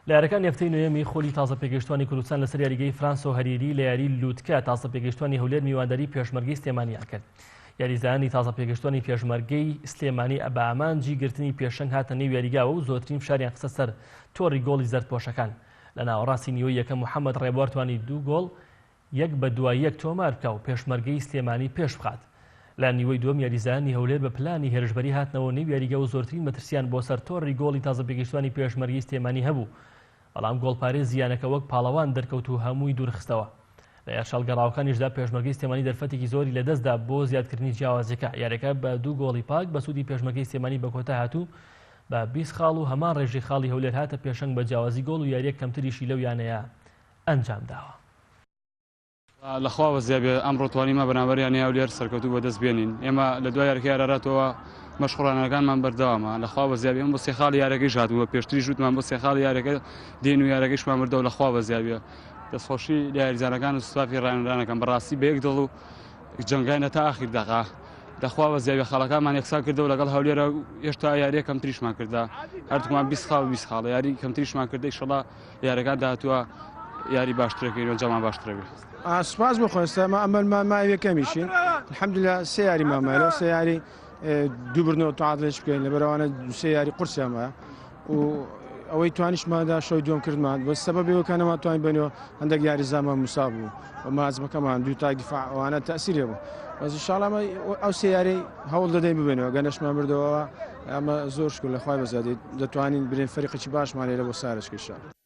لە یاریەکان هەفتەی نوێمی خۆلی تازە پێگەشتوانی کوردستان لەسەر یاریگەی فرانس و هەریری لە یاری لووتکە تازە پێگەشتوانی هەولێر میوانداری پێشمەرگەی سلێمانیان کرد. یاریزانی تازە پێگەشتوانی پێشمەرگەی سلێمانی بە ئامانجی گرتنی پێشەنگ هاتە نێو یاریگاوە و زۆرترین فشاریان خستە سەر تۆڕی گۆڵی زەردپۆشەکان. لە ناوەڕاستی نیوەی یەکەم محەممەد ڕێبوار توانی 2 گۆڵ 1-2 تۆمار بکە و پێشمەرگەی سلێمانی پێش بخات. لە نیوەی دووەم یاریزانی هەولێر بە پلانی هێرشبەری هاتنەوە نێو یاریگە و زۆرترین مەترسیان بۆ سەر تۆڕی گۆڵی تازە پێگەشتوانی پێشمەرگەی سلێمانی هەبوو. بەڵام گۆڵپارێ زیانەکە وەک پاڵەوان دەرکەوت و هەمووی دوورخستەوە. لە یارشەڵگەڕاوەکانیشدا پێشمەرگەی سلێمانی دەرفەتێکی زۆری لەدەستدا بۆ زیادکردنی جیاوازەکە. یاریەکە بە 2 گۆڵی پاک بە سوودی پێشمەرگەی سلێمانی بە کۆتا هاتوو بە 20 خاڵ و هەمان ڕێژەی خاڵی هەولێر هاتە پێشەنگ بە جیاوازی گۆڵ و یاریەک کەمتریشی لەو یانەیە ئەنجام داوە. لەخوا وەزیابێ ئەمڕۆ توانیمە بەرامبەر یانەی هەولێر سەرکەوتوو بەدەست بێنین. ئێمە لە دوای یاریەکەی ئاراراتەوە مەشغوڵانەکانمان بەردەوامە. لەخوا وەزیابێ ئەم بۆ سێ خاڵی یاریەکەی هاتووە پێشتری ژووتمان بۆ سێ خاڵی یاریەکە دێن و یاریەکەیشمان بردە و لەخوا وەزیابێ دەستخۆشی لە یاریزانەکان و سوپافی ڕێنەرانەکەم بەڕاستی بە یەک دڵ و جەنگای تا ئاخیر دەقا دەخوا وەزیابێ خاڵەکانمان یەکسان کردەوە لەگەڵ هەولێرە هێشتا یاریە کەمتریشمان کردا هەردووکمان 20 خاڵ 20 خاڵ یاری کەمتریشمان کردە ئینشەڵا یاریەکان داهاتووە یاری باشترەکەین و جەمان باشترەبێ. سپاس بخۆن ئێستا ئەمەلمان ماوەیە کەمیشین الحەمدوللا سێ یاری مامایەوە سێ یاری دوو برنەوە تعادلش بکەین لەبەرەوانە سێ یاری قورسیانمە و ئەوەی توانیشماندا شەوی دووەم کردمان بۆ سەبەبەوەکە نەماتوانین بنەوە هەندێک یاریزانمان موسا بوو و مازمەکەمان دوو تاک دیفاع ئەوانە تەئسیرێ بوو. بەس ئینشاڵڵا ئەو سێ یاری هەوڵ دەدەین ببێنەوە گەنەشمان بردەوە ئەمە زۆر شکر لەخوای بەزیادی دەتوانین برین فەریقێکی باشمان لێرە بۆ سارەشکە ئینشاڵڵا.